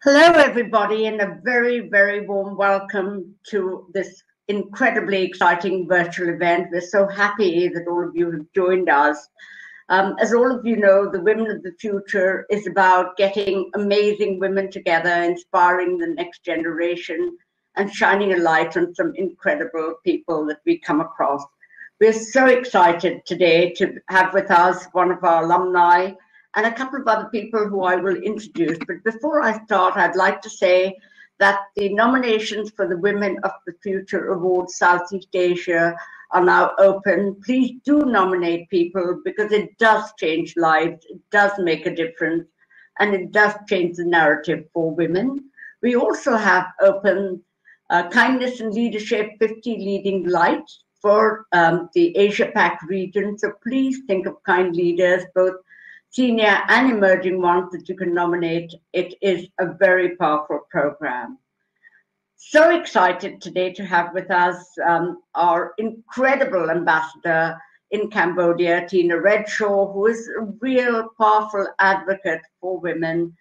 Hello, everybody, and a very, very warm welcome to this incredibly exciting virtual event. We're so happy that all of you have joined us. As all of you know, the Women of the Future is about getting amazing women together, inspiring the next generation, and shining a light on some incredible people that we come across. We're so excited today to have with us one of our alumni, and a couple of other people who I will introduce. But before I start, I'd like to say that the nominations for the Women of the Future Award Southeast Asia are now open. Please do nominate people because it does change lives, it does make a difference, and it does change the narrative for women. We also have open Kindness and Leadership 50 Leading Lights for the Asia-Pac region. So please think of kind leaders, both senior and emerging ones that you can nominate. It is a very powerful program. So excited today to have with us our incredible ambassador in Cambodia, Tina Redshaw, who is a real powerful advocate for women,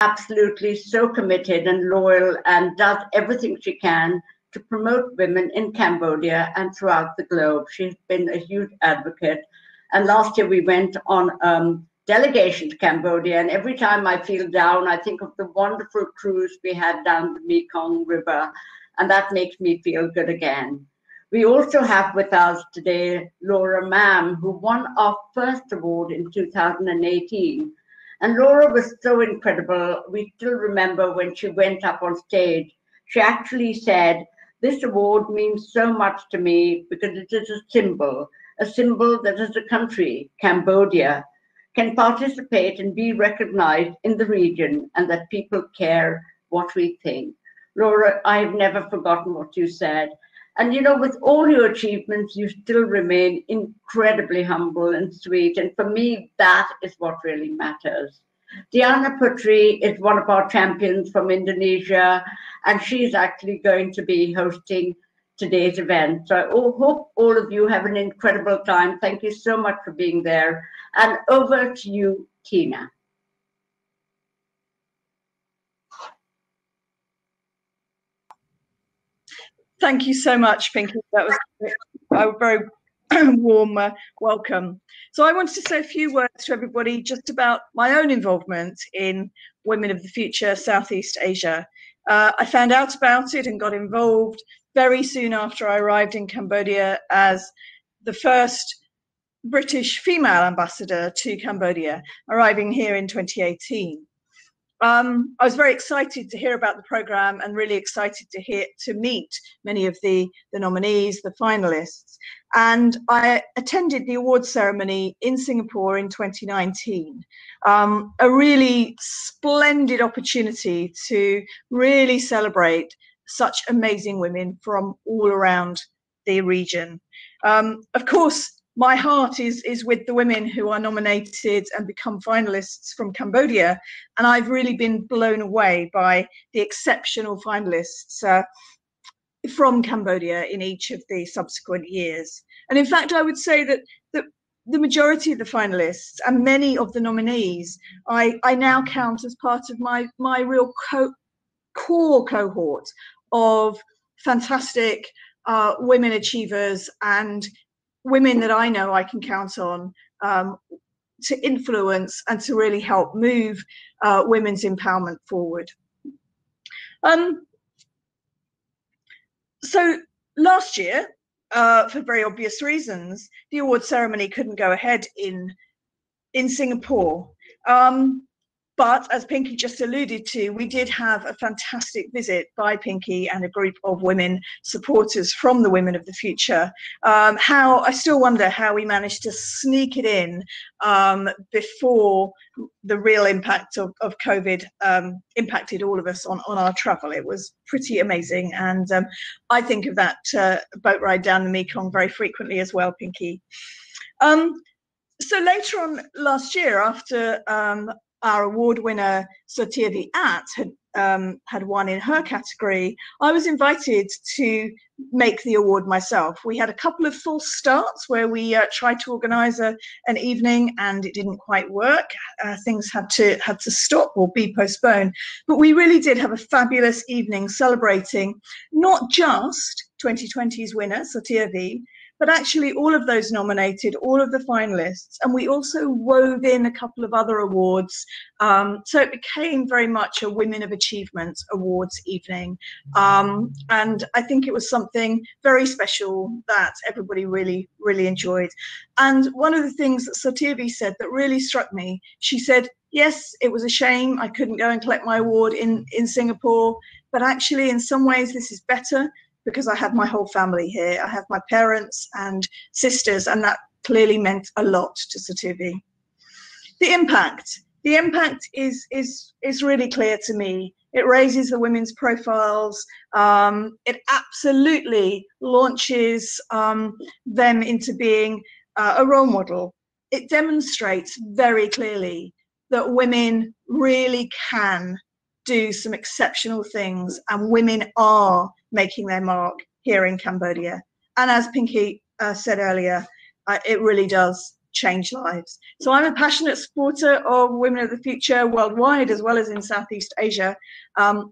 absolutely so committed and loyal, and does everything she can to promote women in Cambodia and throughout the globe. She's been a huge advocate. And last year we went on delegation to Cambodia, and every time I feel down, I think of the wonderful cruise we had down the Mekong River, and that makes me feel good again. We also have with us today Laura Mam, who won our first award in 2018. And Laura was so incredible. We still remember when she went up on stage, she actually said, "This award means so much to me because it is a symbol that as a country, Cambodia, can participate and be recognized in the region, and that people care what we think." Laura, I've never forgotten what you said. And you know, with all your achievements, you still remain incredibly humble and sweet. And for me, that is what really matters. Diyana Putri is one of our champions from Indonesia, and she's actually going to be hosting today's event. So I hope all of you have an incredible time. Thank you so much for being there. And over to you, Tina. Thank you so much, Pinky. That was a very warm welcome. So I wanted to say a few words to everybody just about my own involvement in Women of the Future Southeast Asia. I found out about it and got involved very soon after I arrived in Cambodia as the first British female ambassador to Cambodia, arriving here in 2018. I was very excited to hear about the program and really excited to meet many of the nominees, the finalists. And I attended the awards ceremony in Singapore in 2019. A really splendid opportunity to really celebrate such amazing women from all around the region. Of course, my heart is with the women who are nominated and become finalists from Cambodia, and I've really been blown away by the exceptional finalists from Cambodia in each of the subsequent years. And in fact, I would say that the majority of the finalists and many of the nominees, I now count as part of my real core cohort of fantastic women achievers and women that I know I can count on to influence and to really help move women's empowerment forward. So last year, for very obvious reasons, the award ceremony couldn't go ahead in Singapore. But as Pinky just alluded to, we did have a fantastic visit by Pinky and a group of women supporters from the Women of the Future. I still wonder how we managed to sneak it in before the real impact of COVID impacted all of us on our travel. It was pretty amazing. And I think of that boat ride down the Mekong very frequently as well, Pinky. So later on last year, after our award winner Sotia the At had won in her category, I was invited to make the award myself. We had a couple of false starts where we tried to organise an evening and it didn't quite work. Things had to stop or be postponed. But we really did have a fabulous evening celebrating not just 2020's winner, Satyavee, but actually all of those nominated, all of the finalists, and we also wove in a couple of other awards. So it became very much a Women of Achievement Awards evening. And I think it was something very special that everybody really, really enjoyed. And one of the things that Satyavee said that really struck me, she said, yes, it was a shame I couldn't go and collect my award in Singapore, but actually in some ways this is better, because I have my whole family here. I have my parents and sisters, and that clearly meant a lot to Satyavee. The impact is really clear to me. It raises the women's profiles. It absolutely launches them into being a role model. It demonstrates very clearly that women really can do some exceptional things, and women are making their mark here in Cambodia. And as Pinky said earlier, it really does change lives. So I'm a passionate supporter of Women of the Future worldwide, as well as in Southeast Asia. And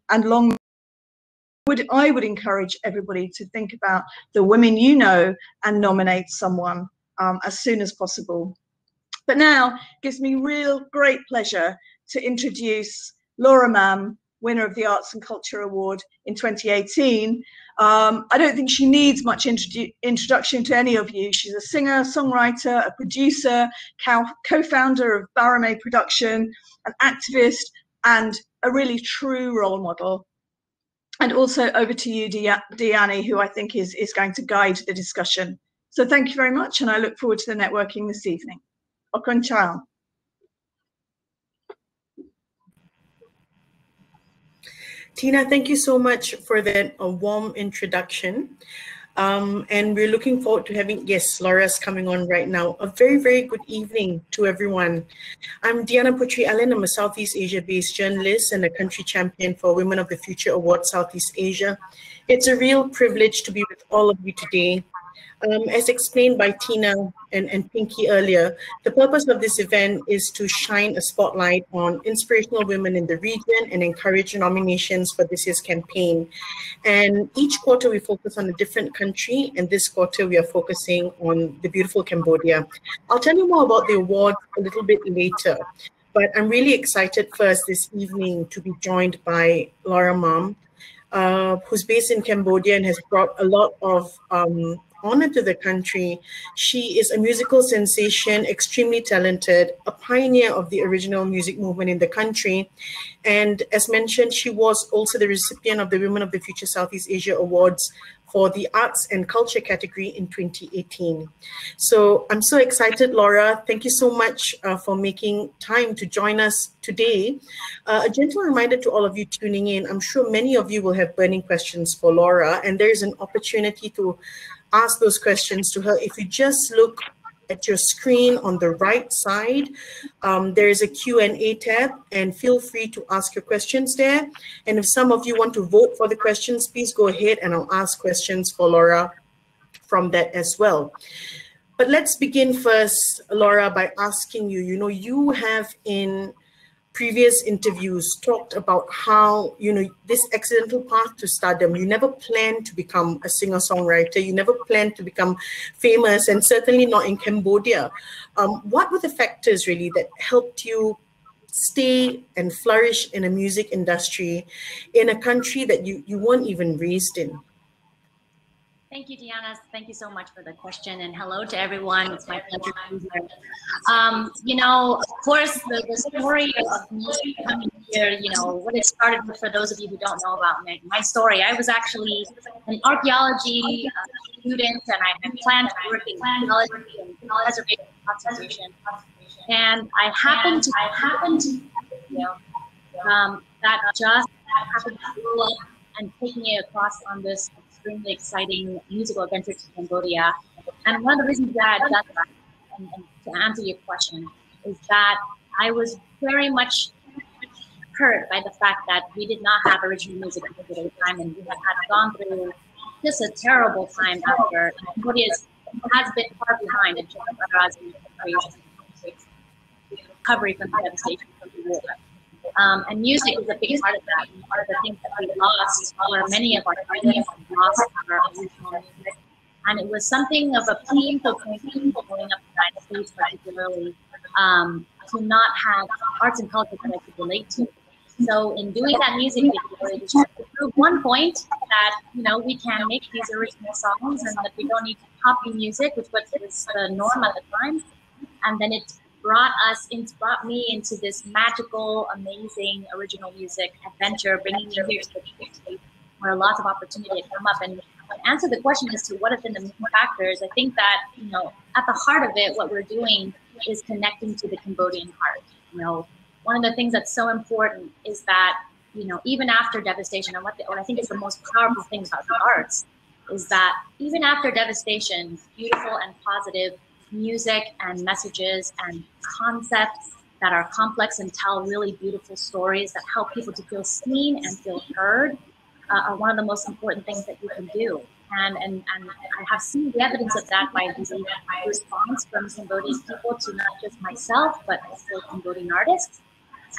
I would encourage everybody to think about the women you know and nominate someone as soon as possible. But now it gives me real great pleasure to introduce Laura Mam, winner of the Arts and Culture Award in 2018. I don't think she needs much introduction to any of you. She's a singer, songwriter, a producer, co-founder of Barame Production, an activist, and a really true role model. And also over to you, Diyana, who I think is going to guide the discussion. So thank you very much, and I look forward to the networking this evening. Okon Chao. Tina, thank you so much for that warm introduction. And we're looking forward to having, yes, Laura's coming on right now. A very, very good evening to everyone. I'm Diyana Putri Alan. I'm a Southeast Asia-based journalist and a country champion for Women of the Future Award Southeast Asia. It's a real privilege to be with all of you today. As explained by Tina and Pinky earlier, the purpose of this event is to shine a spotlight on inspirational women in the region and encourage nominations for this year's campaign. And each quarter we focus on a different country, and this quarter we are focusing on the beautiful Cambodia. I'll tell you more about the award a little bit later, but I'm really excited first this evening to be joined by Laura Mam, who's based in Cambodia and has brought a lot of honor to the country. She is a musical sensation, extremely talented, a pioneer of the original music movement in the country. And as mentioned, she was also the recipient of the Women of the Future Southeast Asia Awards for the Arts and Culture category in 2018. So I'm so excited, Laura. Thank you so much for making time to join us today. A gentle reminder to all of you tuning in, I'm sure many of you will have burning questions for Laura, and there is an opportunity to ask those questions to her. If you just look at your screen on the right side, there is a Q&A tab, and feel free to ask your questions there. And if some of you want to vote for the questions, please go ahead and I'll ask questions for Laura from that as well. But let's begin first, Laura, by asking you, you have in previous interviews talked about how, this accidental path to stardom, you never planned to become a singer-songwriter, you never planned to become famous, and certainly not in Cambodia. What were the factors really that helped you stay and flourish in a music industry in a country that you weren't even raised in? Thank you, Diyana. Thank you so much for the question, and hello to everyone. It's my pleasure to be here. Of course, the story of me coming here, what it started with, for those of you who don't know about my story, I was actually an archaeology student, and I had planned to work in archaeology and preservation conservation. And I happened to that just happened to blow up and take me across on this extremely exciting musical adventure to Cambodia. And one of the reasons that I done that, and to answer your question, is that I was very much hurt by the fact that we did not have original music at the time, and we had gone through just a terrible time after. Cambodia has been far behind in terms of recovery from the devastation of the war. And music is a big part of that. And part of the things that we lost, or many of our artists lost our original music. And it was something of a painful thing growing up in the United States, particularly, to not have arts and culture that I could relate to. So in doing that music video, it was just to prove one point that, you know, we can make these original songs and that we don't need to copy music, which was the norm at the time. And then it brought me into this magical, amazing original music adventure, bringing me here to the States, where lots of opportunity had come up. And to answer the question as to what have been the main factors, I think that, you know, at the heart of it, what we're doing is connecting to the Cambodian heart. You know, one of the things that's so important is that, you know, even after devastation, and what I think is the most powerful thing about the arts is that even after devastation, beautiful and positive music and messages and concepts that are complex and tell really beautiful stories that help people to feel seen and feel heard are one of the most important things that you can do. And I have seen the evidence of that by the response from Cambodian people to not just myself, but also Cambodian artists.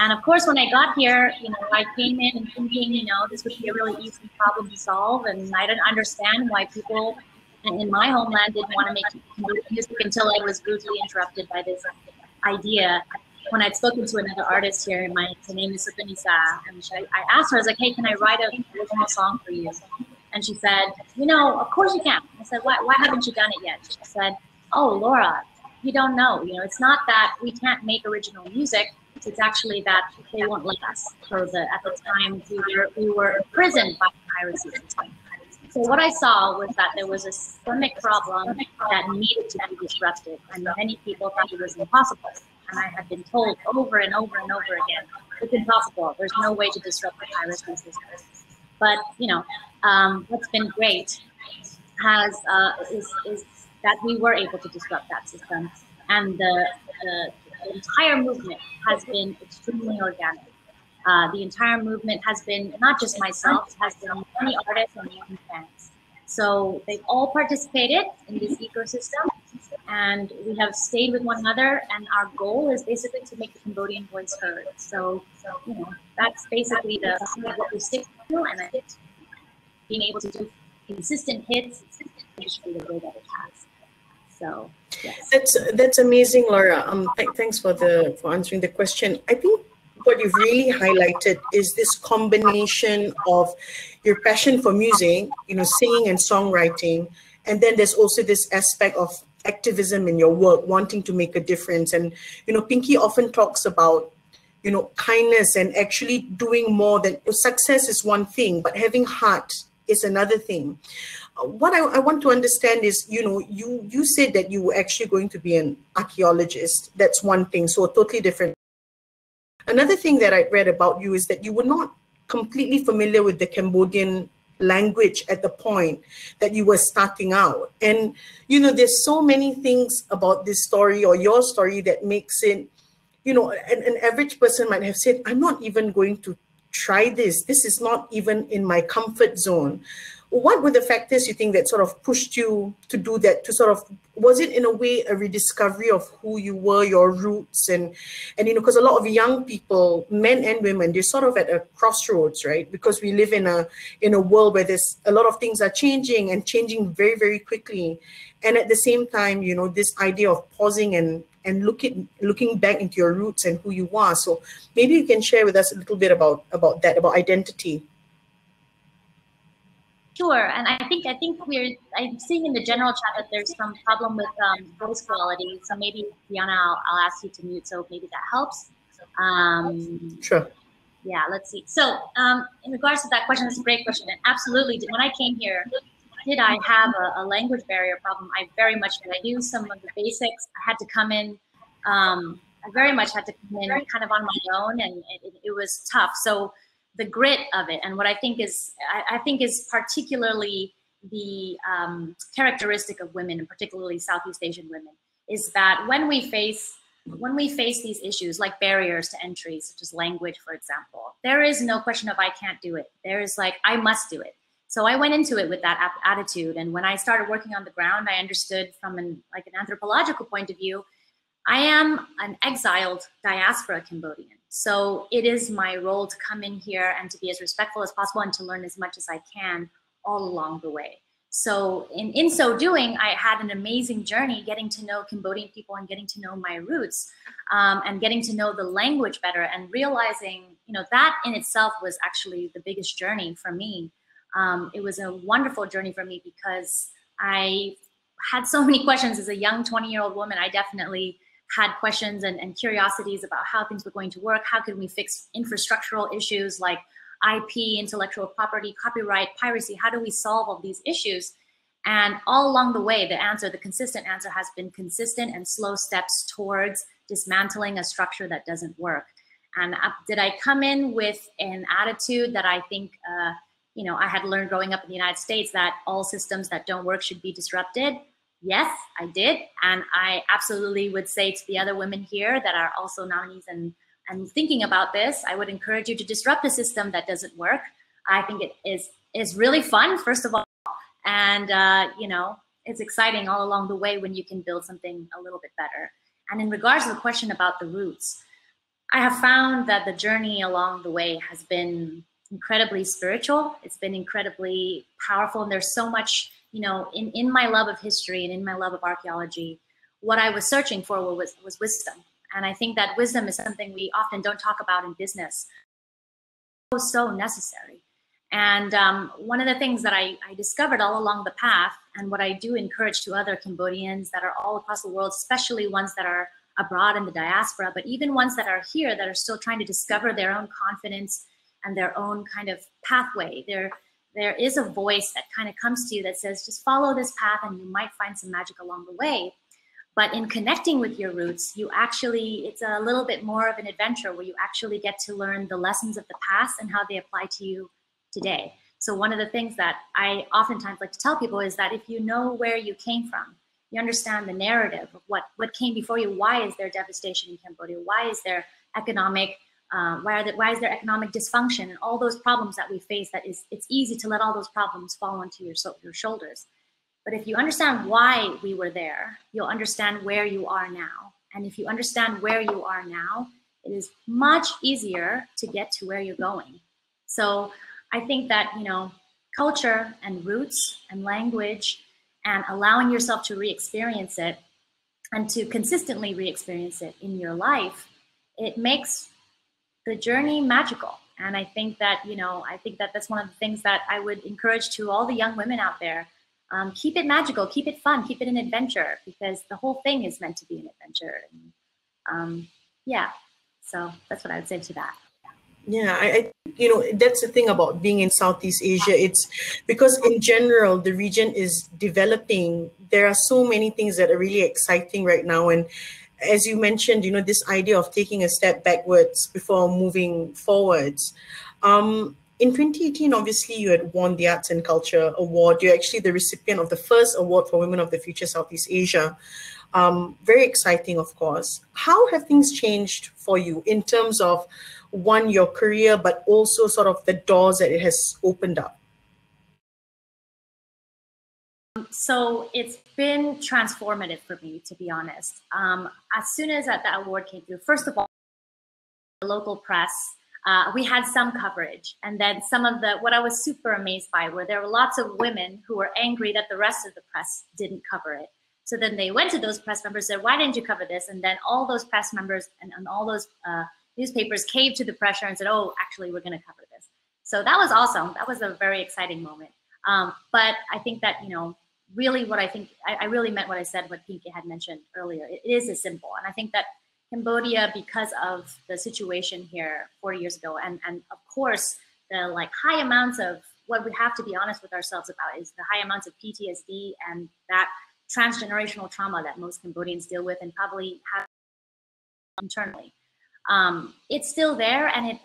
And of course, when I got here, you know, I came in and thinking, you know, this would be a really easy problem to solve. And I didn't understand why people in my homeland didn't want to make music until I was brutally interrupted by this idea. When I'd spoken to another artist here, her name is Supanisa, and I asked her, I was like, hey, can I write an original song for you? And she said, you know, of course you can. I said, why haven't you done it yet? She said, oh, Laura, you don't know. You know, it's not that we can't make original music. It's actually that they won't let us. So at the time, we were imprisoned by piracy at the time. So what I saw was that there was a systemic problem that needed to be disrupted, and many people thought it was impossible. And I had been told over and over and over again, it's impossible. There's no way to disrupt the piracy system. But you know, what's been great is that we were able to disrupt that system, and the entire movement has been extremely organic. The entire movement has been not just myself, it has been many artists and many fans. So they've all participated in this ecosystem, and we have stayed with one another, and our goal is basically to make the Cambodian voice heard. So you know, that's basically what we stick to, and I think being able to do consistent hits is the way that it has. So yes. That's amazing, Laura. Thanks for answering the question. I think what you've really highlighted is this combination of your passion for music, you know, singing and songwriting, and then there's also this aspect of activism in your work, wanting to make a difference. And you know, Pinky often talks about, you know, kindness and actually doing more than success is one thing, but having heart is another thing. What I want to understand is, you know, you said that you were actually going to be an archaeologist. That's one thing, so totally different. Another thing that I read about you is that you were not completely familiar with the Cambodian language at the point that you were starting out. And, you know, there's so many things about this story or your story that makes it, you know, an average person might have said, I'm not even going to try this. This is not even in my comfort zone. What were the factors you think that sort of pushed you to do that, to sort of, was it in a way a rediscovery of who you were, your roots, and you know, because a lot of young people, men and women, they're sort of at a crossroads, right? Because we live in a world where there's a lot of things are changing and changing very, very quickly. And at the same time, you know, this idea of pausing and looking back into your roots and who you are. So maybe you can share with us a little bit about that, about identity. Sure, and I think I'm seeing in the general chat that there's some problem with voice quality. So maybe Diyana, I'll ask you to mute, so maybe that helps. Sure. Yeah, let's see. So in regards to that question, it's a great question. And absolutely, when I came here, did I have a language barrier problem? I very much did. I knew some of the basics. I had to come in. I very much had to come in kind of on my own, and it was tough. So the grit of it, and what I think is particularly the characteristic of women, and particularly Southeast Asian women, is that when we face when we face these issues like barriers to entry, such as language, for example, there is no question of I can't do it. There is like, I must do it. So I went into it with that attitude. And when I started working on the ground, I understood from an anthropological point of view, I am an exiled diaspora Cambodian. So it is my role to come in here and to be as respectful as possible and to learn as much as I can all along the way. So in so doing, I had an amazing journey getting to know Cambodian people and getting to know my roots and getting to know the language better and realizing, that in itself was actually the biggest journey for me. It was a wonderful journey for me because I had so many questions as a young 20-year-old woman. I definitely had questions and curiosities about how things were going to work. How could we fix infrastructural issues like IP, intellectual property, copyright, piracy? How do we solve all these issues? And all along the way, the consistent answer has been consistent and slow steps towards dismantling a structure that doesn't work. And did I come in with an attitude that I think, I had learned growing up in the United States that all systems that don't work should be disrupted? Yes, I did. And I absolutely would say to the other women here that are also nominees and thinking about this, I would encourage you to disrupt a system that doesn't work. I think it is really fun, first of all. And, it's exciting all along the way when you can build something a little bit better. And in regards to the question about the roots, I have found that the journey along the way has been incredibly spiritual. It's been incredibly powerful. And there's so much, in my love of history and in my love of archaeology, what I was searching for was wisdom. And I think that wisdom is something we often don't talk about in business. It was so necessary. And one of the things that I discovered all along the path, and what I do encourage to other Cambodians that are all across the world, especially ones that are abroad in the diaspora, but even ones that are here that are still trying to discover their own confidence and their own kind of pathway. There is a voice that kind of comes to you that says, just follow this path and you might find some magic along the way. But in connecting with your roots, it's a little bit more of an adventure where you actually get to learn the lessons of the past and how they apply to you today. So one of the things that I oftentimes like to tell people is that if you know where you came from, you understand the narrative of what came before you. Why is there devastation in Cambodia? Why is there economic why is there economic dysfunction and all those problems that we face? It's easy to let all those problems fall onto your shoulders. But if you understand why we were there, you'll understand where you are now. And if you understand where you are now, it is much easier to get to where you're going. So I think that, culture and roots and language and allowing yourself to re-experience it and to consistently re-experience it in your life, it makes the journey magical. And I think that, that's one of the things that I would encourage to all the young women out there. Keep it magical, keep it fun, keep it an adventure, because the whole thing is meant to be an adventure. And, so that's what I would say to that. Yeah, I that's the thing about being in Southeast Asia. It's because in general, the region is developing. There are so many things that are really exciting right now. And as you mentioned, this idea of taking a step backwards before moving forwards. In 2018, obviously, you had won the Arts and Culture Award. You're actually the recipient of the first award for Women of the Future Southeast Asia. Very exciting, of course. How have things changed for you in terms of, one, your career, but also sort of the doors that it has opened up? So it's been transformative for me, to be honest. As soon as that award came through, first of all, the local press, we had some coverage. And then what I was super amazed by were there were lots of women who were angry that the rest of the press didn't cover it. So then they went to those press members and said, why didn't you cover this? And then all those press members and all those newspapers caved to the pressure and said, oh, actually, we're going to cover this. So that was awesome. That was a very exciting moment. But I think that, really what I really meant what I said, what Pinky had mentioned earlier. It is as simple. And I think that Cambodia, because of the situation here 40 years ago, and of course, the high amounts of what we have to be honest with ourselves about is the high amounts of PTSD and that transgenerational trauma that most Cambodians deal with and probably have internally. It's still there, and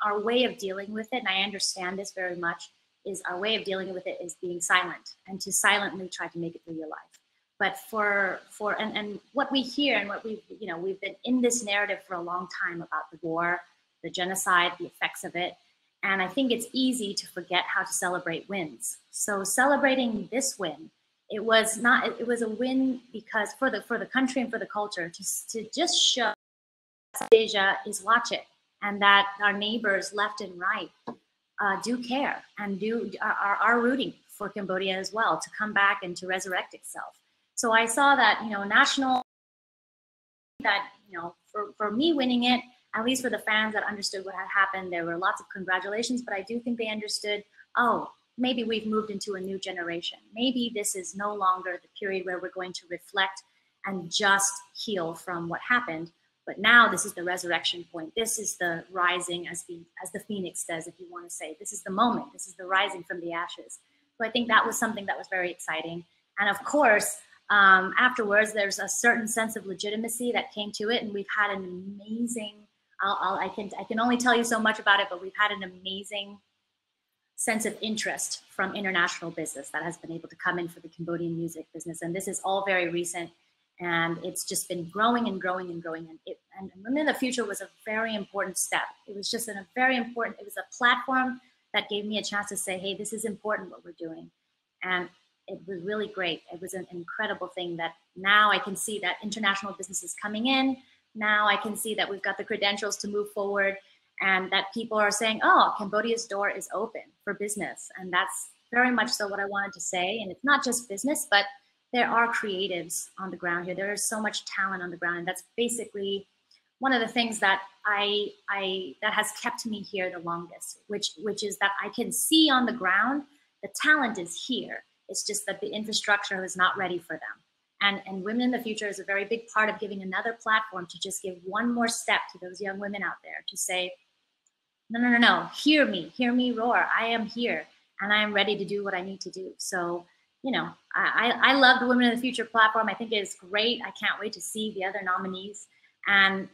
our way of dealing with it, and I understand this very much, is our way of dealing with it is being silent and to silently try to make it through your life. But and what we hear and what we've been in this narrative for a long time about the war, the genocide, the effects of it. And I think it's easy to forget how to celebrate wins. So celebrating this win, it was a win because for the country and for the culture to just show that Asia is watching and that our neighbors left and right do care and are rooting for Cambodia as well to come back and to resurrect itself. So I saw that, national, that, for me winning it, at least for the fans that understood what had happened, there were lots of congratulations, but I do think they understood, oh, maybe we've moved into a new generation. Maybe this is no longer the period where we're going to reflect and just heal from what happened, but now this is the resurrection point. This is the rising, as the phoenix does, if you want to say. This is the moment. This is the rising from the ashes. So I think that was something that was very exciting. And of course, afterwards, there's a certain sense of legitimacy that came to it, and we've had an amazing. I can only tell you so much about it, but we've had an amazing sense of interest from international business that has been able to come in for the Cambodian music business, and this is all very recent, and it's just been growing and growing and growing. And Women in the Future was a very important step. It was just it was a platform that gave me a chance to say, hey, this is important what we're doing, and it was really great. It was an incredible thing that now I can see that international business is coming in. Now I can see that we've got the credentials to move forward and that people are saying, oh, Cambodia's door is open for business. And that's very much so what I wanted to say. And it's not just business, but there are creatives on the ground here. There is so much talent on the ground. And that's basically one of the things that that has kept me here the longest, which is that I can see on the ground, the talent is here. It's just that the infrastructure is not ready for them. And Women in the Future is a very big part of giving another platform to just give one more step to those young women out there to say, no, hear me roar. I am here and I am ready to do what I need to do. So, I love the Women in the Future platform. I think it is great. I can't wait to see the other nominees. And,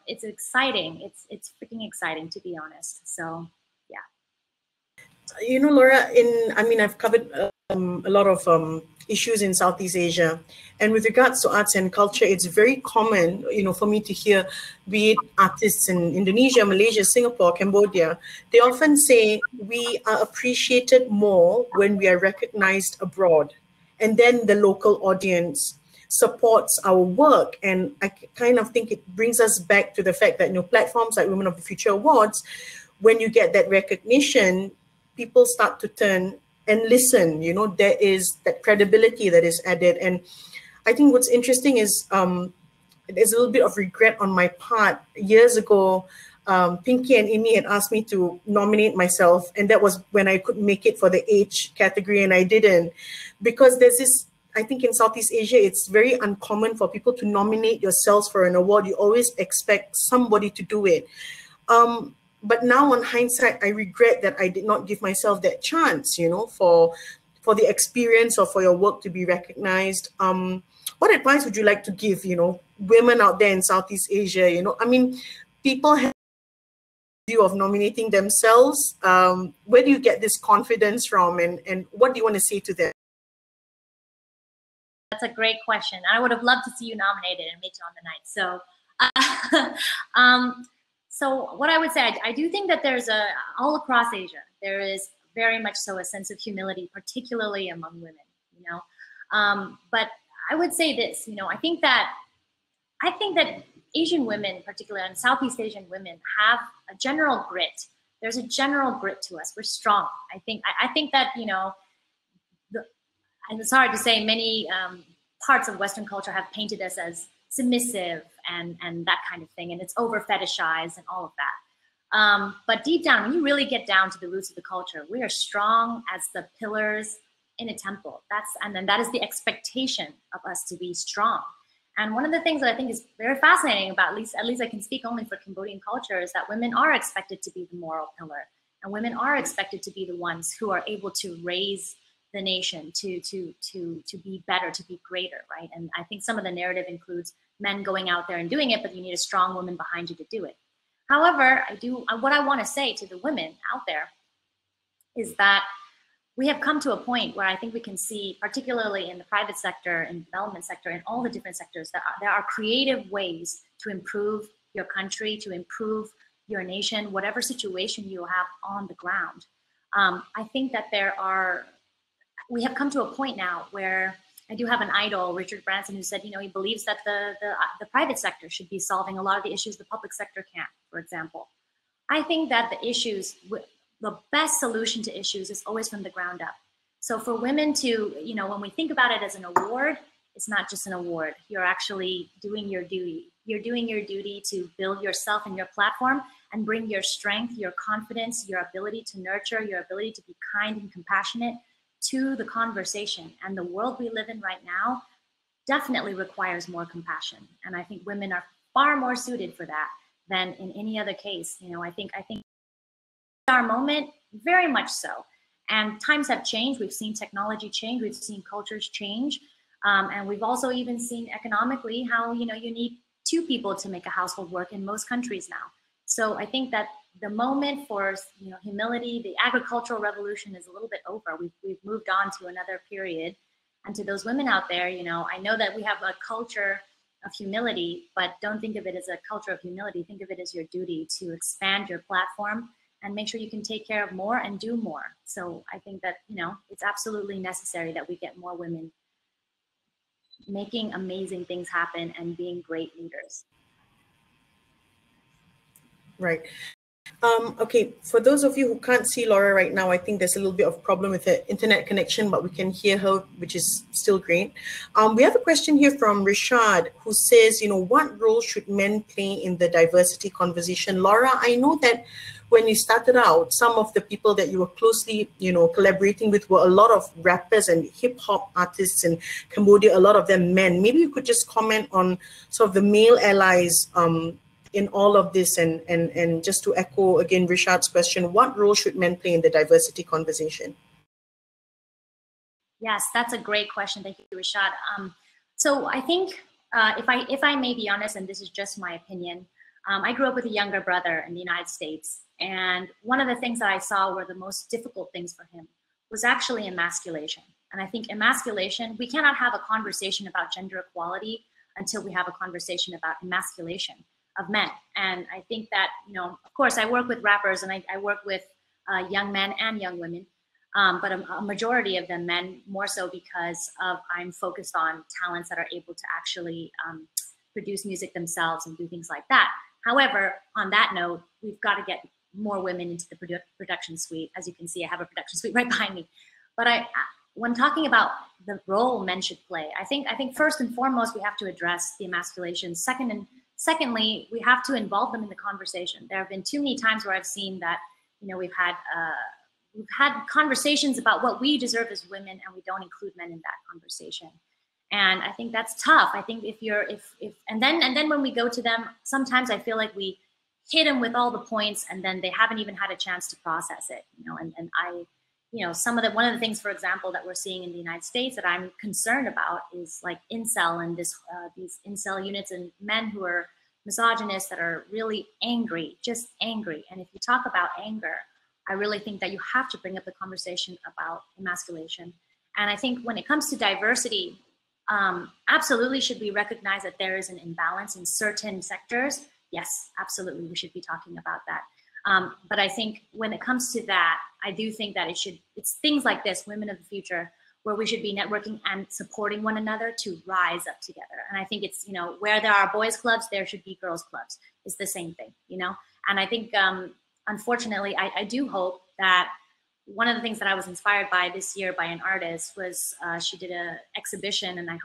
it's exciting. It's freaking exciting, to be honest. So, yeah. Laura, I've covered a lot of issues in Southeast Asia. And with regards to arts and culture, it's very common, for me to hear, be it artists in Indonesia, Malaysia, Singapore, Cambodia, they often say we are appreciated more when we are recognized abroad. And then the local audience supports our work. And I kind of think it brings us back to the fact that, platforms like Women of the Future Awards, when you get that recognition, people start to turn and listen. There is that credibility that is added. And I think what's interesting is there's a little bit of regret on my part. Years ago, Pinky and Amy had asked me to nominate myself, and that was when I couldn't make it for the age category, and I didn't. Because there's this, I think in Southeast Asia, it's very uncommon for people to nominate yourselves for an award. You always expect somebody to do it. But now on hindsight, I regret that I did not give myself that chance, for the experience or for your work to be recognized. What advice would you like to give, women out there in Southeast Asia? People have a view of nominating themselves. Where do you get this confidence from, and what do you want to say to them? That's a great question. I would have loved to see you nominated and make it on the night. So, so what I would say, I do think that there's all across Asia, there is very much so a sense of humility, particularly among women, but I would say this, I think that Asian women, particularly and Southeast Asian women, have a general grit. There's a general grit to us. We're strong. I think that, and it's hard to say, many parts of Western culture have painted us as submissive and that kind of thing, and it's over fetishized and all of that. But deep down, when you really get down to the roots of the culture, we are strong as the pillars in a temple. And then that is the expectation of us to be strong. And one of the things that I think is very fascinating about, at least I can speak only for Cambodian culture, is that women are expected to be the moral pillar, and women are expected to be the ones who are able to raise the nation to be better, to be greater, right? And I think some of the narrative includes men going out there and doing it, but you need a strong woman behind you to do it. However, what I want to say to the women out there is that we have come to a point where I think we can see, particularly in the private sector, in the development sector, in all the different sectors, that there are creative ways to improve your country, to improve your nation, whatever situation you have on the ground. I think that we have come to a point now where I do have an idol, Richard Branson, who said, you know, he believes that the private sector should be solving a lot of the issues the public sector can't, for example. I think that the best solution to issues is always from the ground up. So for women to, you know, when we think about it as an award, it's not just an award. You're actually doing your duty. You're doing your duty to build yourself and your platform and bring your strength, your confidence, your ability to nurture, your ability to be kind and compassionate to the conversation. And the world we live in right now definitely requires more compassion. And I think women are far more suited for that than in any other case. You know, I think our moment, very much so. And times have changed. We've seen technology change. We've seen cultures change. And we've also even seen economically how, you know, you need two people to make a household work in most countries now. So I think that the moment for, you know, humility, the agricultural revolution is a little bit over. We've moved on to another period. And to those women out there, you know, I know that we have a culture of humility, but don't think of it as a culture of humility. Think of it as your duty to expand your platform and make sure you can take care of more and do more. So I think that, you know, it's absolutely necessary that we get more women making amazing things happen and being great leaders. Right. Okay, for those of you who can't see Laura right now, I think there's a little bit of problem with the internet connection, but we can hear her, which is still great. We have a question here from Rishad, who says, you know, what role should men play in the diversity conversation? Laura, I know that when you started out, some of the people that you were closely, you know, collaborating with were a lot of rappers and hip hop artists in Cambodia, a lot of them men. Maybe you could just comment on sort of the male allies in all of this, and just to echo again Rishad's question, what role should men play in the diversity conversation? Yes, that's a great question. Thank you, Rishad. So I think if I may be honest, and this is just my opinion, I grew up with a younger brother in the United States, and one of the things that I saw were the most difficult things for him was actually emasculation. And I think emasculation, we cannot have a conversation about gender equality until we have a conversation about emasculation of men. And I think that, you know, of course, I work with rappers and I work with young men and young women, but a majority of them men, more so because I'm focused on talents that are able to actually produce music themselves and do things like that. However, on that note, we've got to get more women into the production suite. As you can see, I have a production suite right behind me. But when talking about the role men should play, I think first and foremost, we have to address the emasculation. Secondly, we have to involve them in the conversation. There have been too many times where I've seen that, you know, we've had conversations about what we deserve as women, and we don't include men in that conversation. And I think that's tough. I think and then when we go to them, sometimes I feel like we hit them with all the points, and then they haven't even had a chance to process it. You know, and I, you know, one of the things, for example, that we're seeing in the United States that I'm concerned about is like incel and these incel units and men who are misogynists that are really angry, just angry. And if you talk about anger, I really think that you have to bring up the conversation about emasculation. And I think when it comes to diversity, absolutely should we recognize that there is an imbalance in certain sectors? Yes, absolutely, we should be talking about that. But I think when it comes to that, I do think that it's things like this, Women of the Future, where we should be networking and supporting one another to rise up together. And I think it's, you know, where there are boys clubs, there should be girls clubs. It's the same thing, you know? And I think, unfortunately, I do hope that one of the things that I was inspired by this year by an artist was she did an exhibition, and I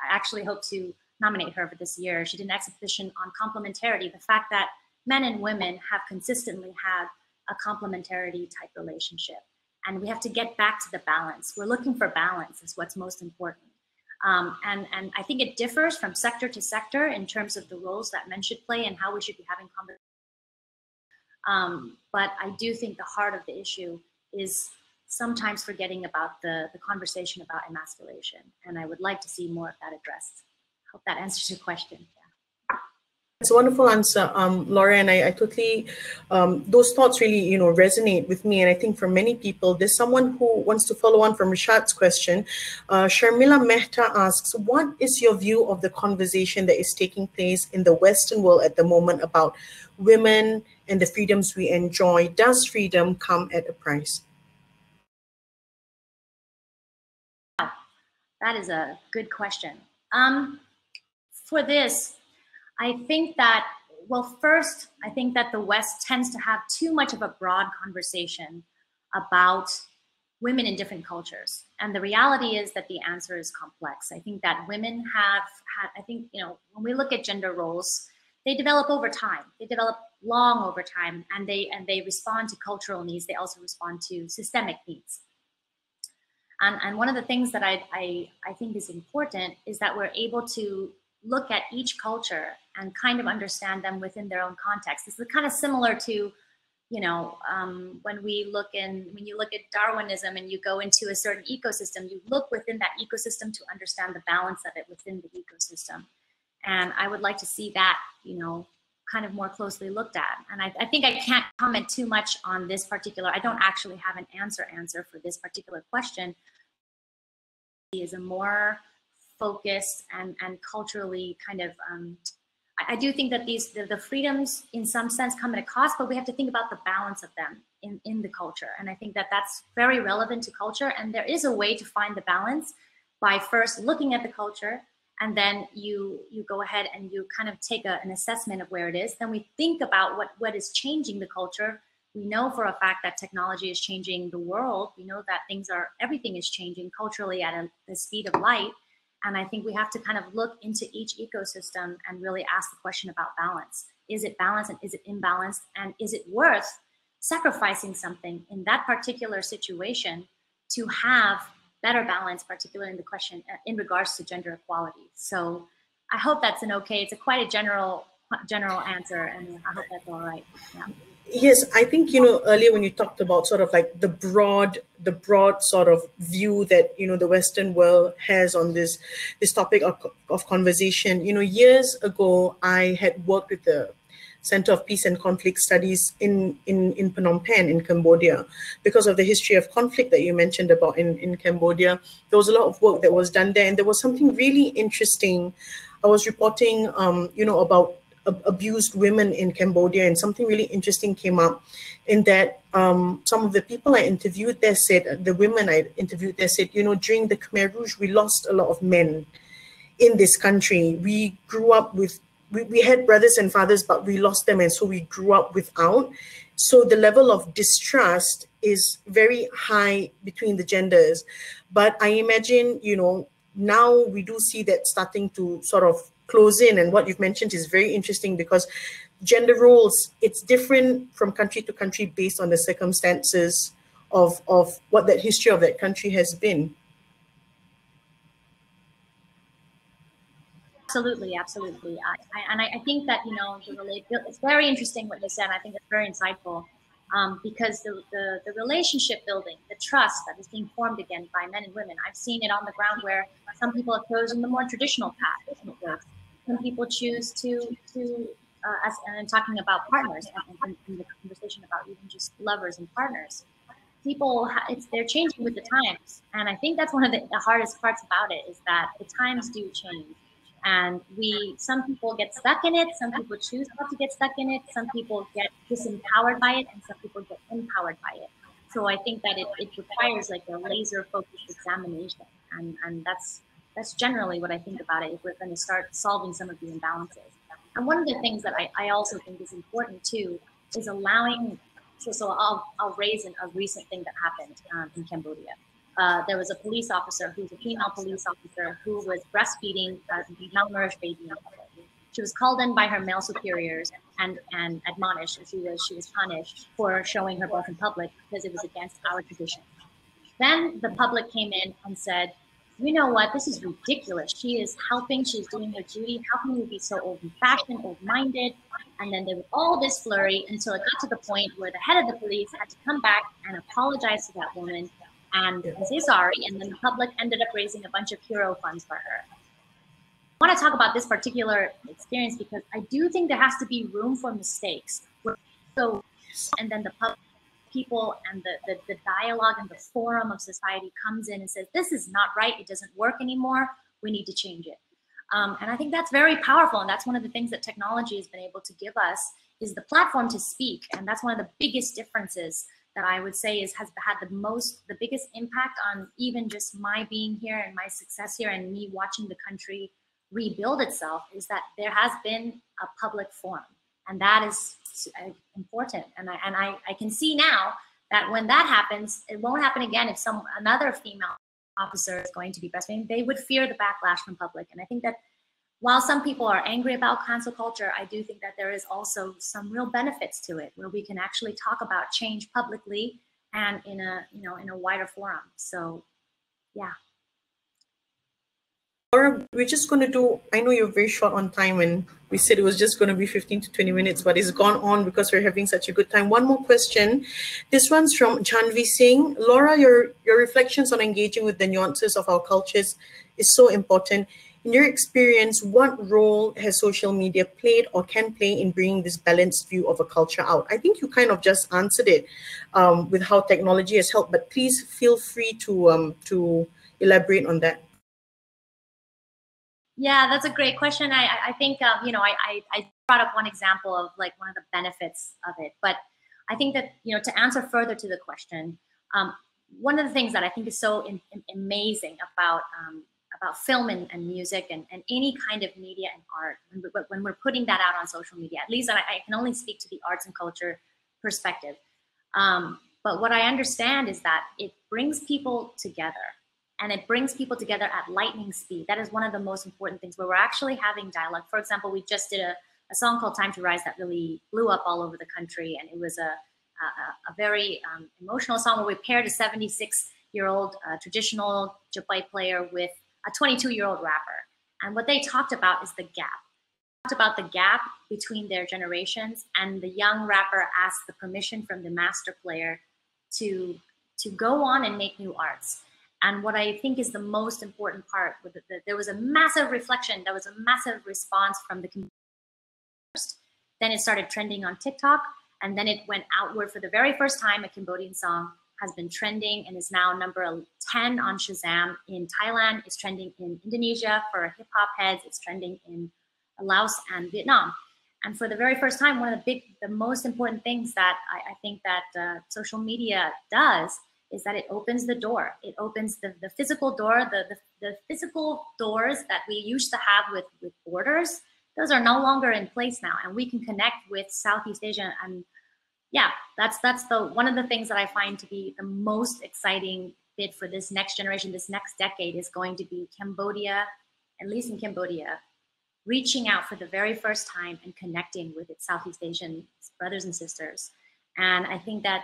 actually hope to nominate her for this year. She did an exhibition on complementarity, the fact that men and women have consistently had a complementarity type relationship. And we have to get back to the balance. We're looking for balance is what's most important. And I think it differs from sector to sector in terms of the roles that men should play and how we should be having conversations. But I do think the heart of the issue is sometimes forgetting about the conversation about emasculation. And I would like to see more of that addressed. Hope that answers your question. It's a wonderful answer, Laura, and I totally, those thoughts really, resonate with me. And I think for many people, there's someone who wants to follow on from Rishad's question. Sharmila Mehta asks, what is your view of the conversation that is taking place in the Western world at the moment about women and the freedoms we enjoy? Does freedom come at a price? That is a good question. For this, I think that, well, first, I think that the West tends to have too much of a broad conversation about women in different cultures. And the reality is that the answer is complex. I think that women have had, I think, when we look at gender roles, they develop over time. They develop long over time, and they respond to cultural needs. They also respond to systemic needs. And one of the things that I think is important is that we're able to look at each culture and kind of understand them within their own context. This is kind of similar to, when you look at Darwinism and you go into a certain ecosystem, you look within that ecosystem to understand the balance of it within the ecosystem. And I would like to see that, kind of more closely looked at. And I think I can't comment too much on this particular, I don't actually have an answer for this particular question. It is a more focused and culturally kind of, I do think that the freedoms in some sense come at a cost, but we have to think about the balance of them in the culture. And I think that that's very relevant to culture. And there is a way to find the balance by first looking at the culture, and then you go ahead and you kind of take an assessment of where it is. Then we think about what is changing the culture. We know for a fact that technology is changing the world. We know that everything is changing culturally at the speed of light. And I think we have to kind of look into each ecosystem and really ask the question about balance. Is it balanced and is it imbalanced? And is it worth sacrificing something in that particular situation to have better balance, particularly in the question in regards to gender equality? So I hope that's it's quite a general answer, and I hope that's all right. Yeah. Yes, I think, earlier when you talked about sort of like the broad sort of view that, the Western world has on this topic of conversation, years ago, I had worked with the Center of Peace and Conflict Studies in Phnom Penh in Cambodia. Because of the history of conflict that you mentioned about in Cambodia, there was a lot of work that was done there. And there was something really interesting. I was reporting, about abused women in Cambodia, and something really interesting came up in that some of the people I interviewed there said, the women I interviewed there said, during the Khmer Rouge, we lost a lot of men in this country. We grew up with, we had brothers and fathers, but we lost them, and so we grew up without. So the level of distrust is very high between the genders. But I imagine, now we do see that starting to sort of close in, and what you've mentioned is very interesting, because gender roles, it's different from country to country based on the circumstances of what that history of that country has been. Absolutely. I think that, it's very interesting what you said. I think it's very insightful, because the relationship building, the trust that is being formed again by men and women, I've seen it on the ground where some people have chosen the more traditional path. Some people choose and talking about partners, and in the conversation about even just lovers and partners, they're changing with the times. And I think that's one of the hardest parts about it, is that the times do change. And some people get stuck in it, some people choose not to get stuck in it, some people get disempowered by it, and some people get empowered by it. So I think that it requires like a laser focused examination, and that's generally what I think about it if we're going to start solving some of the imbalances. And one of the things that I also think is important too is allowing, so I'll raise a recent thing that happened in Cambodia. There was a police officer who's a female police officer who was breastfeeding a malnourished baby in public. She was called in by her male superiors and admonished, and she was punished for showing her birth in public because it was against our tradition. Then the public came in and said, you know what, this is ridiculous. She is helping, she's doing her duty. How can we be so old-fashioned, old-minded? And then there was all this flurry until it got to the point where the head of the police had to come back and apologize to that woman and say sorry. And then the public ended up raising a bunch of hero funds for her. want to talk about this particular experience because I do think there has to be room for mistakes. So, and then the public people and the dialogue and the forum of society comes in and says, this is not right, it doesn't work anymore, we need to change it. And I think that's very powerful, and that's one of the things that technology has been able to give us is the platform to speak. And that's one of the biggest differences that I would say has had the biggest impact on even just my being here and my success here and me watching the country rebuild itself, is that there has been a public forum, and that is important. And I can see now that when that happens, it won't happen again if another female officer is going to be breastfeeding. They would fear the backlash from public. And I think that while some people are angry about cancel culture, I do think that there is also some real benefits to it, where we can actually talk about change publicly and in a wider forum. So, yeah. Laura, we're just going to do, I know you're very short on time and we said it was just going to be 15 to 20 minutes, but it's gone on because we're having such a good time. One more question. This one's from Janvi Singh. Laura, your reflections on engaging with the nuances of our cultures is so important. In your experience, what role has social media played or can play in bringing this balanced view of a culture out? I think you kind of just answered it with how technology has helped, but please feel free to elaborate on that. Yeah, that's a great question. I think, I brought up one example of like one of the benefits of it, but I think that, to answer further to the question, one of the things that I think is so amazing about film and music and any kind of media and art, when we're putting that out on social media, at least I can only speak to the arts and culture perspective. But what I understand is that it brings people together. And it brings people together at lightning speed. That is one of the most important things, where we're actually having dialogue. For example, we just did a song called Time to Rise that really blew up all over the country. And it was a very emotional song where we paired a 76-year-old traditional Japai player with a 22-year-old rapper. And what they talked about is the gap. They talked about the gap between their generations, and the young rapper asked the permission from the master player to go on and make new arts. And what I think is the most important part, there was a massive reflection, there was a massive response from the community first. Then it started trending on TikTok, and then it went outward. For the very first time, a Cambodian song has been trending and is now number 10 on Shazam in Thailand. It's trending in Indonesia for hip hop heads. It's trending in Laos and Vietnam. And for the very first time, one of the most important things that I think that social media does is that it opens the door. It opens the physical door, the physical doors that we used to have with borders. Those are no longer in place now, and we can connect with Southeast Asia. And yeah, that's one of the things that I find to be the most exciting bit for this next generation, this next decade, is going to be Cambodia, at least in Cambodia, reaching out for the very first time and connecting with its Southeast Asian brothers and sisters. And I think that,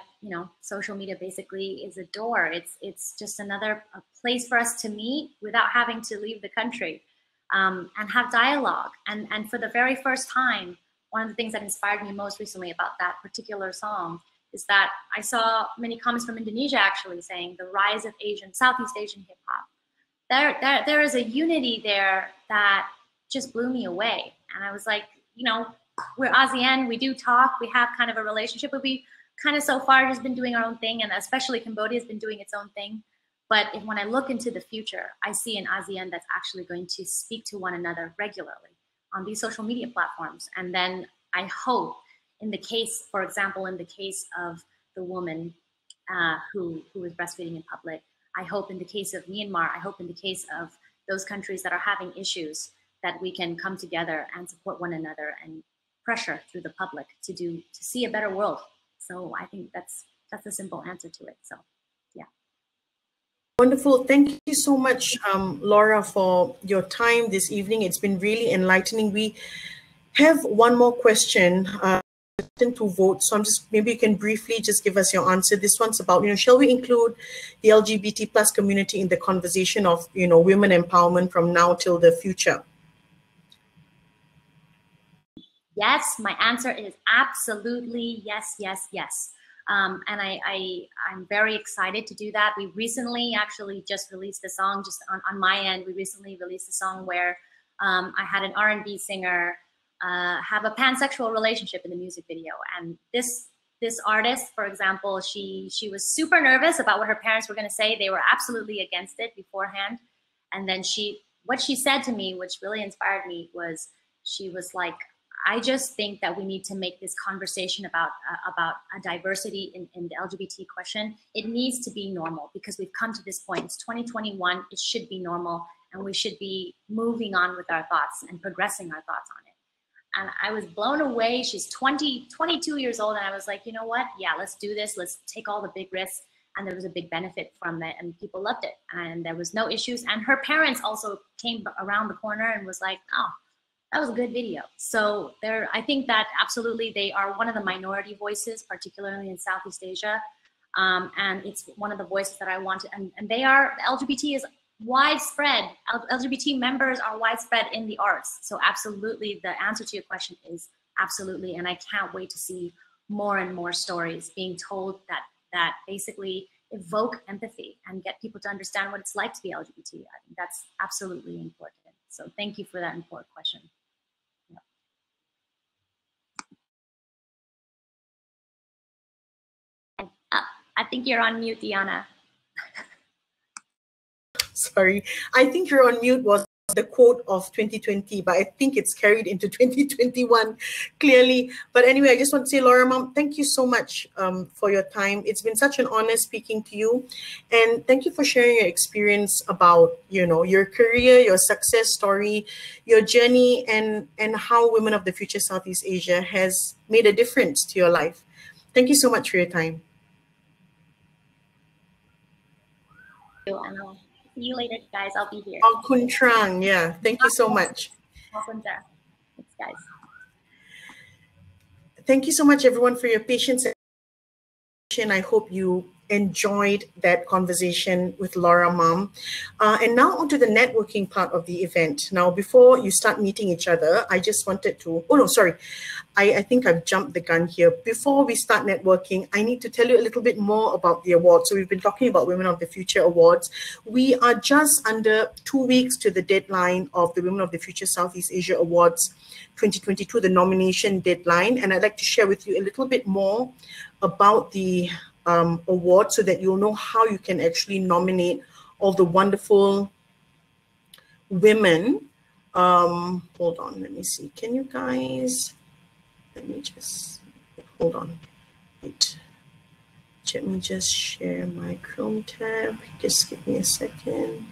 social media basically is a door. It's just another place for us to meet without having to leave the country, and have dialogue. And for the very first time, one of the things that inspired me most recently about that particular song is that I saw many comments from Indonesia actually saying the rise of Southeast Asian hip hop. There is a unity there that just blew me away. And I was like, we're ASEAN, we do talk, we have kind of a relationship, but we kind of so far just been doing our own thing, and especially Cambodia has been doing its own thing. But when I look into the future, I see an ASEAN that's actually going to speak to one another regularly on these social media platforms. And then I hope for example, in the case of the woman who is breastfeeding in public, I hope in the case of Myanmar, I hope in the case of those countries that are having issues, that we can come together and support one another and pressure through the public to see a better world. So I think that's a simple answer to it. So, yeah. Wonderful. Thank you so much, Laura, for your time this evening. It's been really enlightening. We have one more question to vote. So maybe you can briefly just give us your answer. This one's about, shall we include the LGBT plus community in the conversation of, women empowerment from now till the future? Yes, my answer is absolutely yes, yes, yes. And I'm very excited to do that. We recently actually just released a song, just on my end, we recently released a song where I had an R&B singer have a pansexual relationship in the music video. And this artist, for example, she was super nervous about what her parents were going to say. They were absolutely against it beforehand. And then what she said to me, which really inspired me, was she was like, I just think that we need to make this conversation about a diversity in the LGBT question. It needs to be normal because we've come to this point. It's 2021. It should be normal, and we should be moving on with our thoughts and progressing our thoughts on it. And I was blown away. She's 22 years old, and I was like, you know what? Yeah, let's do this. Let's take all the big risks. And there was a big benefit from it, and people loved it, and there was no issues. And her parents also came around the corner and was like, oh, that was a good video. So I think that absolutely they are one of the minority voices, particularly in Southeast Asia. And it's one of the voices that I wanted. And the LGBT is widespread. LGBT members are widespread in the arts. So absolutely, the answer to your question is absolutely. And I can't wait to see more and more stories being told that basically evoke empathy and get people to understand what it's like to be LGBT. I think that's absolutely important. So thank you for that important question. I think you're on mute, Diyana. Sorry, I think you're on mute was the quote of 2020, but I think it's carried into 2021 clearly. But anyway, I just want to say, Laura Mam, thank you so much for your time. It's been such an honor speaking to you. And thank you for sharing your experience about, your career, your success story, your journey, and how Women of the Future Southeast Asia has made a difference to your life. Thank you so much for your time. And I'll see you later, guys. I'll be here. Oh, Kuntrang, yeah. Thank you so much. Thanks, guys. Thank you so much, everyone, for your patience. I hope you enjoyed that conversation with Laura Mam. And now onto the networking part of the event. Now, before you start meeting each other, I just wanted to, oh no, sorry. I think I've jumped the gun here. Before we start networking, I need to tell you a little bit more about the awards. So we've been talking about Women of the Future Awards. We are just under 2 weeks to the deadline of the Women of the Future Southeast Asia Awards 2022, the nomination deadline. And I'd like to share with you a little bit more about the award so that you'll know how you can actually nominate all the wonderful women. Hold on, let me see. Can you guys, let me just, hold on. Wait. Let me just share my Chrome tab. Just give me a second.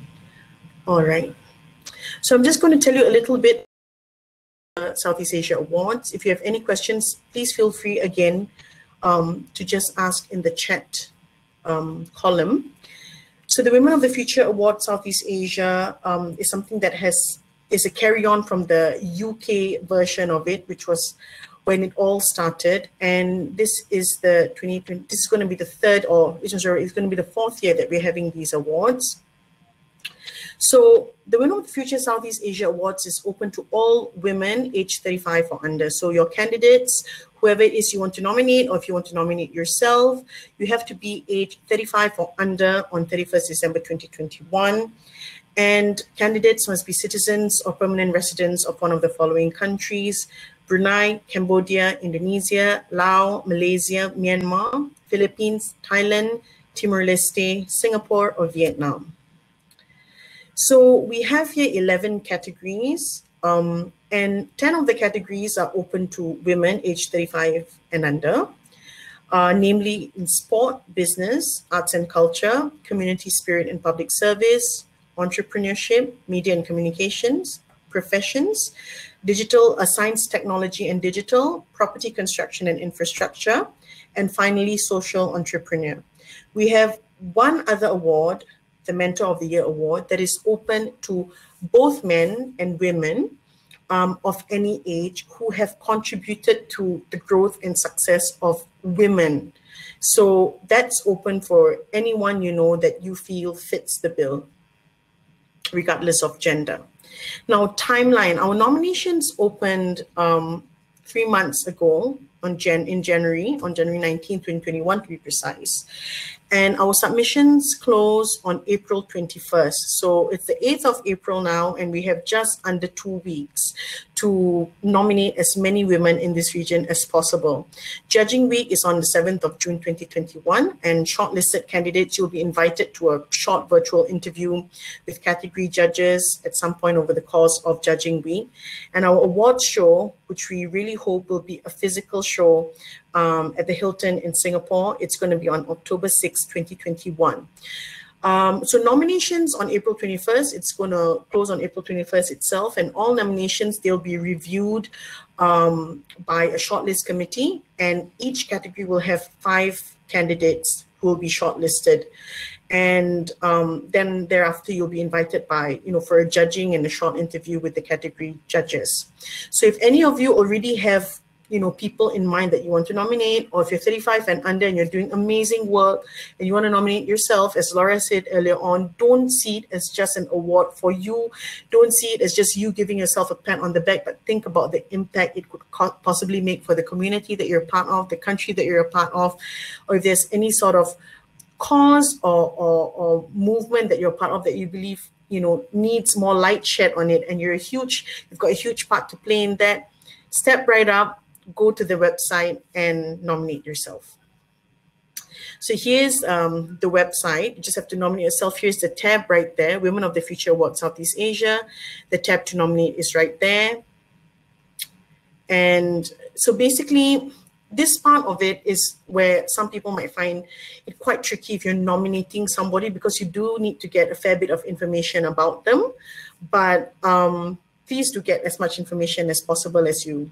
All right. So I'm just going to tell you a little bit Southeast Asia Awards. If you have any questions, please feel free again to just ask in the chat column. So the Women of the Future Award Southeast Asia is something that is a carry-on from the UK version of it, which was when it all started. And this is the 2020. This is going to be the third, or it's going to be the fourth year that we're having these awards. So the Women of the Future Southeast Asia Awards is open to all women aged 35 or under. So your candidates, whoever it is you want to nominate, or if you want to nominate yourself, you have to be aged 35 or under on 31st December 2021. And candidates must be citizens or permanent residents of one of the following countries: Brunei, Cambodia, Indonesia, Laos, Malaysia, Myanmar, Philippines, Thailand, Timor-Leste, Singapore, or Vietnam. So we have here 11 categories, and 10 of the categories are open to women aged 35 and under, namely in sport, business, arts and culture, community spirit and public service, entrepreneurship, media and communications, professions, digital, science, technology and digital, property, construction and infrastructure, and finally, social entrepreneur. We have one other award, the Mentor of the Year Award, that is open to both men and women of any age who have contributed to the growth and success of women. So that's open for anyone you know that you feel fits the bill, regardless of gender. Now, timeline. Our nominations opened 3 months ago, in January, on January 19, 2021 to be precise. And our submissions close on April 21st. So it's the 8th of April now, and we have just under 2 weeks to nominate as many women in this region as possible. Judging week is on the 7th of June 2021, and shortlisted candidates will be invited to a short virtual interview with category judges at some point over the course of judging week. And our awards show, which we really hope will be a physical show at the Hilton in Singapore, it's going to be on October 6, 2021. So nominations on April 21st, it's going to close on April 21st itself, and all nominations, they'll be reviewed by a shortlist committee, and each category will have 5 candidates who will be shortlisted. And then thereafter, you'll be invited for a judging and a short interview with the category judges. So if any of you already have people in mind that you want to nominate, or if you're 35 and under and you're doing amazing work and you want to nominate yourself, as Laura said earlier on, don't see it as just an award for you. Don't see it as just you giving yourself a pat on the back, but think about the impact it could possibly make for the community that you're a part of, the country that you're a part of, or if there's any sort of cause or movement that you're part of that you believe needs more light shed on it, and you've got a huge part to play in that, step right up, go to the website and nominate yourself. So here's the website. You just have to nominate yourself. Here's the tab right there, Women of the Future Award Southeast Asia. The tab to nominate is right there. And so basically, this part of it is where some people might find it quite tricky if you're nominating somebody, because you do need to get a fair bit of information about them. But please do get as much information as possible as you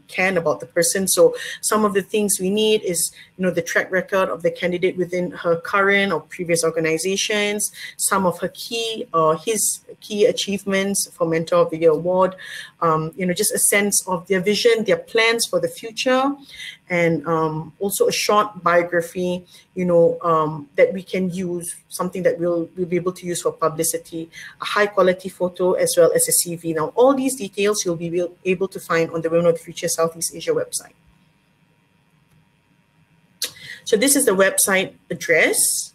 can about the person. So some of the things we need is, the track record of the candidate within her current or previous organizations, some of her his key achievements for Mentor of the Year Award, just a sense of their vision, their plans for the future, and also a short biography, that we can use, something that we'll be able to use for publicity, a high quality photo, as well as a CV. Now, all these details you'll be able to find on the Women of the Future Southeast Asia website. So this is the website address.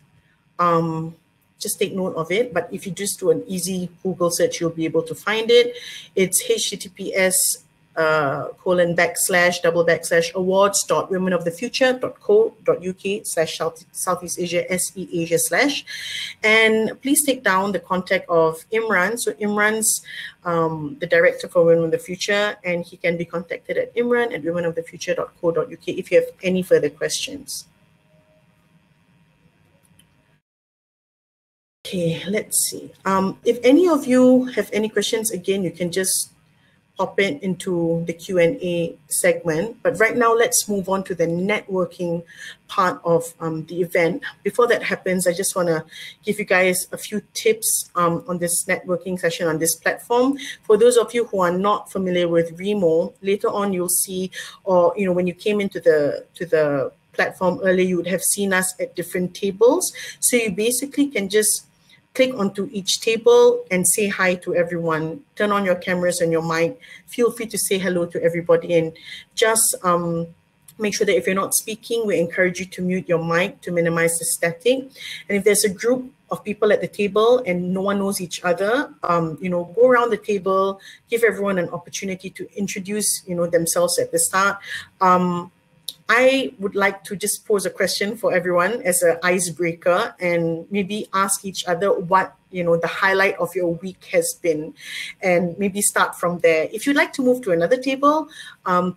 Just take note of it, but if you just do an easy Google search, you'll be able to find it. It's https://awards.womenofthefuture.co.uk/Southeast Asia SE Asia /. And please take down the contact of Imran. So Imran's the director for Women of the Future, and he can be contacted at imran@womenofthefuture.co.uk if you have any further questions. Okay, let's see. If any of you have any questions, again, you can just pop it into the Q&A segment. But right now, let's move on to the networking part of the event. Before that happens, I just want to give you guys a few tips on this networking session on this platform. For those of you who are not familiar with Remo, later on you'll see, or when you came into the platform earlier, you would have seen us at different tables. So you basically can just click onto each table and say hi to everyone. Turn on your cameras and your mic. Feel free to say hello to everybody, and just make sure that if you're not speaking, we encourage you to mute your mic to minimize the static. And if there's a group of people at the table and no one knows each other, go around the table, give everyone an opportunity to introduce, themselves at the start. I would like to just pose a question for everyone as an icebreaker, and maybe ask each other what the highlight of your week has been, and maybe start from there. If you'd like to move to another table,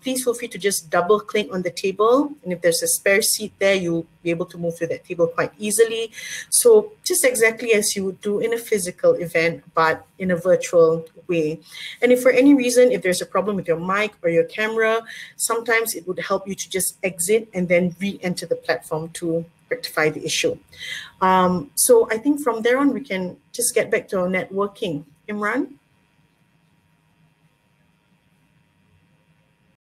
please feel free to just double click on the table, and if there's a spare seat there, you'll be able to move to that table quite easily. So just exactly as you would do in a physical event, but in a virtual way. And if for any reason, if there's a problem with your mic or your camera, sometimes it would help you to just exit and then re-enter the platform to rectify the issue. So I think from there on, we can just get back to our networking. Imran?